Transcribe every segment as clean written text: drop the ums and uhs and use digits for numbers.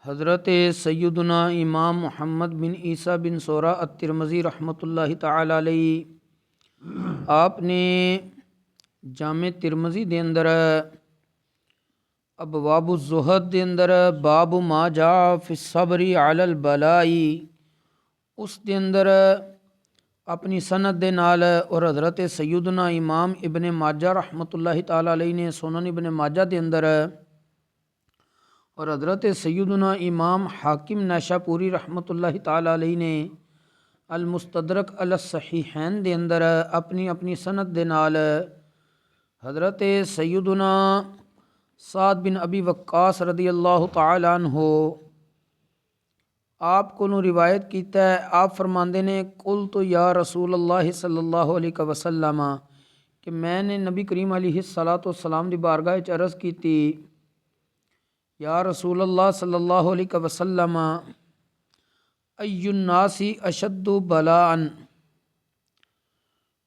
حضرت سیدنا امام محمد بن عیسیٰ بن سورہ الترمذی رحمۃ اللہ تعالی علیہ آپ نے جامع ترمذی دے اندر ابواب الزہد دے اندر باب ما جاء فی الصبر علی البلائی اس دے اندر اپنی سند دے نال اور حضرت سیدنا امام ابن ماجہ رحمۃ اللہ تعالی علیہ نے سنن ابن ماجہ دے اندر اور حضرت سیدنا امام حاکم نیشاپوری رحمۃ اللہ تعالی علیہ نے المستدرک علی الصحیحین دے اندر اپنی اپنی سند دے نال حضرت سیدنا سعد بن ابی وقاص رضی اللہ تعالی عنہ آپ کو روایت کیتا ہے، آپ فرماندے نے قلت یا رسول اللہ صلی اللہ علیہ وسلم کہ میں نے نبی کریم علیہ الصلاۃ والسلام دی بارگاہ وچ عرض کیتی، یا رسول اللہ صلی اللہ علیہ وسلم ای الناس اشد بلاء،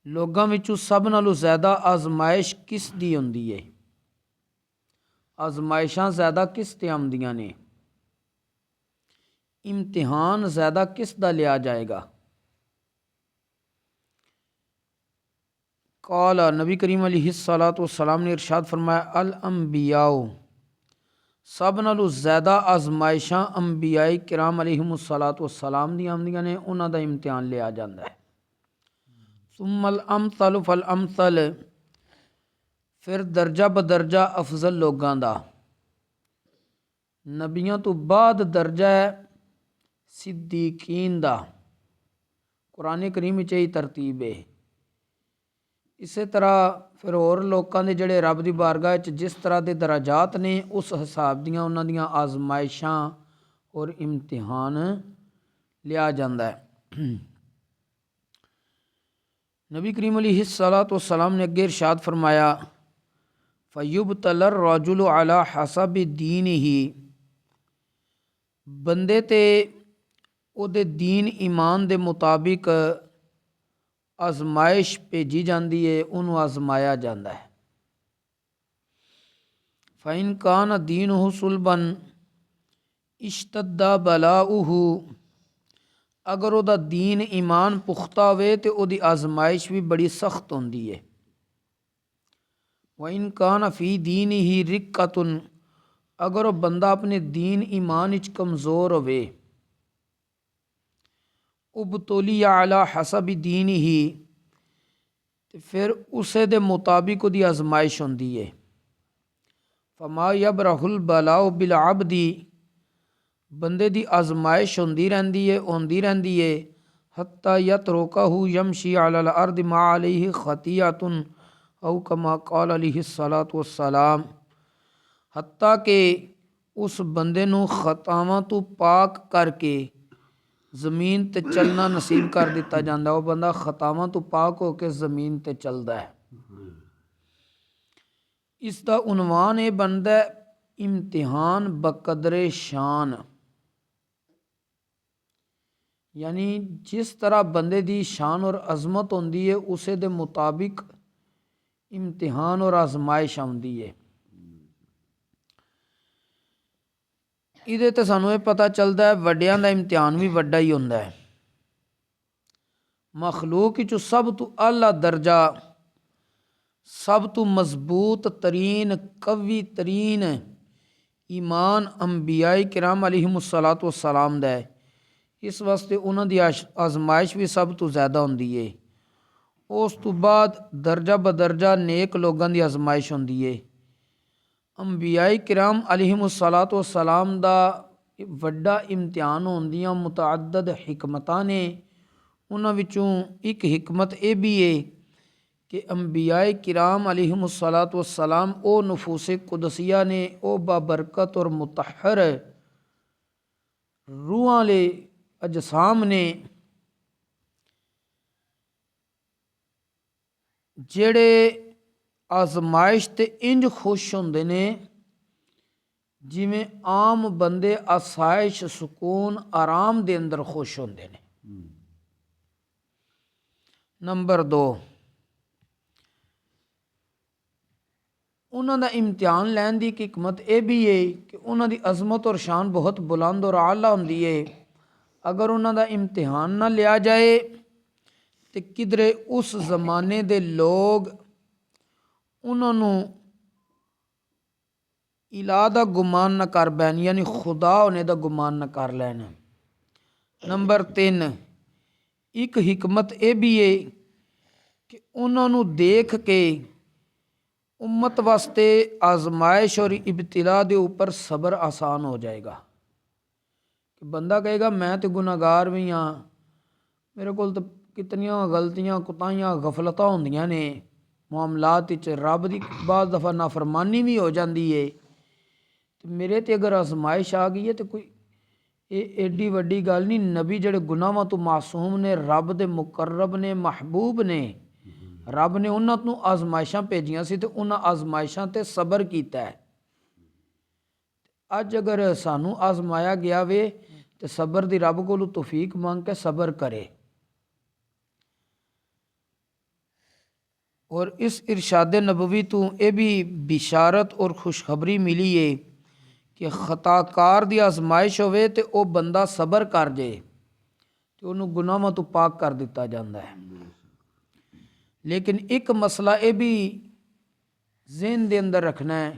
لوگاں وچوں سب نالوں زیادہ آزمائش کس دی ہوندی ہے؟ آزمائشاں زیادہ کس تے آمدیاں نے؟ امتحان زیادہ کس دا لیا جائے گا؟ قال، نبی کریم علیہ الصلاۃ والسلام نے ارشاد فرمایا، الانبیاء، سب نالوں زیادہ آزمائشاں انبیاء کرام علیہم الصلاۃ والسلام دی آمدیاں نے، انہاں دا امتحان لیا جاندا ہے۔ ثم الامثل فالامثل، پھر درجہ بدرجہ افضل لوگاں دا، نبیوں تو بعد درجہ ہے صدیقین دا، قرآن کریم وچ یہی ترتیب ہے۔ اسی طرح پھر اور لوکاں دے جڑے رب دی بارگاہ وچ جس طرح دے درجات نے اس حساب دیاں انہاں دیاں آزمائشاں اور امتحان لیا جاندا ہے۔ نبی کریم علیہ الصلاۃ والسلام نے اگے ارشاد فرمایا، فَيُبْتَلَى الرَّجُلُ عَلَى حَسَبِ دِينِهِ، بندے تے او دے دین ایمان دے مطابق آزمائش بھیجی جاندی ہے، انہوں آزمایا جاندا ہے۔ فَإِن كَانَ دِينُهُ صُلْبًا اشْتَدَّ بَلَاؤُهُ، اگر او دا دین ایمان پختہ ہوئے تے او دی آزمائش بھی بڑی سخت ہوندی ہے۔ وَإِن كَانَ فِي دِينِهِ رِقَّةٌ، اگر وہ بندہ اپنے دین ایمان وچ کمزور ہوئے، ابتلی علی حسب دینہ، پھر اسے دے مطابق دی آزمائش ہوندی ہے۔ فما یبرح البلاء بالعبد، بندے دی آزمائش ہوندی رہندی ہے حتی یترکہ یمشی علی الارض ما علیہ خطیئۃ او کما قال علیہ الصلاۃ والسلام، حتیٰ کہ اس بندے نو خطاواں تو پاک کر کے زمین تے چلنا نصیب کر دیتا جاندا، وہ بندہ خطاواں تو پاک ہو کے زمین تے چلدا ہے۔ اس دا عنوان یہ بندا ہے امتحان بقدر شان، یعنی جس طرح بندے دی شان اور عظمت ہوندی ہے اسے دے مطابق امتحان اور آزمائش آندی ہے۔ یہ تے سانوں یہ پتہ چلدا ہے وڈیاں دا امتحان بھی وڈا ہی ہوندا ہے۔ مخلوق وچ سب تو اعلیٰ درجہ، سب تو مضبوط ترین، قوی ترین ایمان انبیاء کرام علیہم الصلاۃ والسلام دا ہے، اس واسطے انہاں دی آزمائش بھی سب تو زیادہ ہوندی ہے۔ اس تو بعد درجہ بدرجہ نیک لوگاں دی آزمائش ہوندی ہے۔ انبیاء کرام علیہم الصلاۃ والسلام دا وڈا امتحان ہوندیاں متعدد حکمتاں نے، انہاں وچوں ایک حکمت یہ بھی ہے کہ انبیاء کرام علیہم الصلاۃ والسلام او نفوس قدسیہ نے، او بابرکت اور مطہر روحاں لے اجسام نے، جڑے آزمائش تے انج خوش ہوندے نے جویں عام بندے آسائش، سکون، آرام دے اندر خوش ہوندے نے۔ نمبر 2، انہوں دا امتحان لین دی ایک حکمت یہ بھی ہے کہ انہوں دی عظمت اور شان بہت بلند اور اعلیٰ ہوندی ہے. اگر انہوں دا امتحان نہ لیا جائے تو کدھرے اس زمانے دے لوگ انہوں نے الہ دا گمان نہ کر بین، یعنی خدا ہونے دا گمان نہ کر لین. نمبر 3 ایک حکمت یہ بھی ہے کہ انہوں نے دیکھ کے امت واسطے آزمائش اور ابتلا دے اوپر صبر آسان ہو جائے گا. کہ بندہ کہے گا میں تو گناہگار بھی ہاں، میرے کو تو کتنیاں غلطیاں کوتاہیاں غفلتاں ہوندیاں نے معاملات وچ، رب دی بعض دفعہ نافرمانی بھی ہو جاندی ہے. تو میرے تے اگر آزمائش آ گئی ہے تو کوئی ایڈی وڈی گل نہیں. نبی جڑے گناہاں تو معصوم نے، رب دے مقرب نے، محبوب نے، رب نے انہاں نوں آزمائشاں بھیجیاں سی تے انہاں آزمائشاں تے صبر کیتا ہے. اج اگر سانوں آزمایا گیا وے تے صبر دی رب کولوں توفیق مانگ کے صبر کرے. اور اس ارشاد نبوی تو یہ بھی بشارت اور خوشخبری ملی ہے کہ خطا کار دی آزمائش ہوئے تے او بندہ صبر کر جائے تے انہوں گناہاں تو پاک کر دیتا جاندہ ہے. لیکن ایک مسئلہ یہ بھی ذہن دے اندر رکھنا ہے،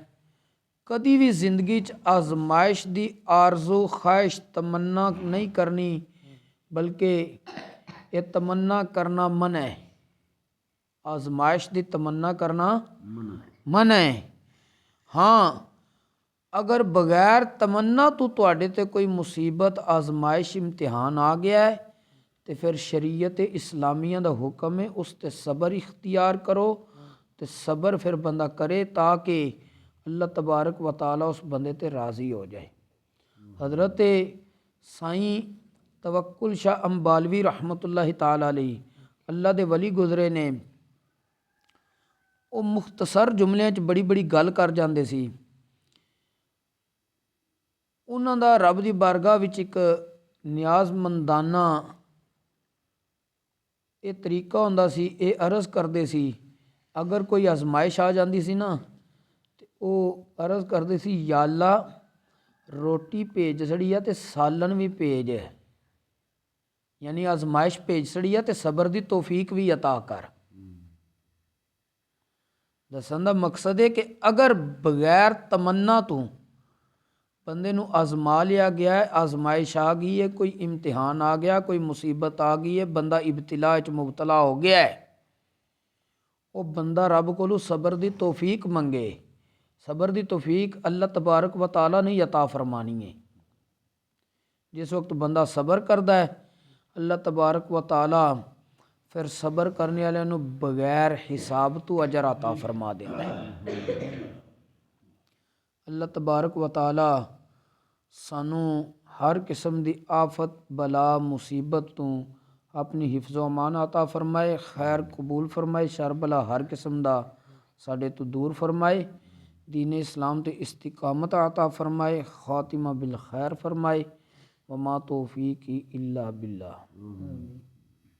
کدی بھی زندگی چ آزمائش دی آرزو خواہش تمنا نہیں کرنی، بلکہ یہ تمنا کرنا منع ہے. آزمائش دی تمنا کرنا منع ہے. ہاں اگر بغیر تمنا تو تواڈے تے کوئی مصیبت آزمائش امتحان آ گیا ہے تو پھر شریعت اسلامیہ دا حکم ہے اس تے صبر اختیار کرو. تے صبر پھر بندہ کرے تاکہ اللہ تبارک و تعالیٰ اس بندے تے راضی ہو جائے. حضرت سائیں توکل شاہ امبالوی رحمۃ اللہ تعالیٰ علیہ اللہ دے ولی گزرے نے، وہ مختصر جملے چ بڑی بڑی گل کر جاندے سی. انہاں دا رب دی بارگاہ وچ ایک نیاز مندانہ یہ طریقہ ہوندا سی، یہ عرض کردے سی اگر کوئی آزمائش آ جاندی سی نا تے او عرض کردے سی یا اللہ روٹی بھیج چھڑی ہے تے سالن بھی بھیج، یعنی آزمائش بھیج چھڑی ہے تے صبر دی توفیق بھی عطا کر. دسن دا مقصد ہے کہ اگر بغیر تمنا تو بندے نو آزما لیا گیا ہے، آزمائش آ گئی ہے، کوئی امتحان آ گیا، کوئی مصیبت آ گئی ہے، بندہ ابتلا وچ مبتلا ہو گیا ہے، وہ بندہ رب کولو صبر دی توفیق منگے. صبر دی توفیق اللہ تبارک و تعالیٰ نے عطا فرمانی ہے. جس وقت بندہ صبر کردا ہے اللہ تبارک و تعالیٰ پھر صبر کرنے والے نو بغیر حساب تو اجر عطا فرما دیتا ہے. اللہ تبارک و تعالیٰ سانوں ہر قسم دی آفت بلا مصیبت تو اپنی حفظ و امان عطا فرمائے، خیر قبول فرمائے، شر بلا ہر قسم دا ساڈے تو دور فرمائے، دین اسلام تے استقامت عطا فرمائے، خاتمہ بالخیر فرمائے. وما توفیقی الا باللہ.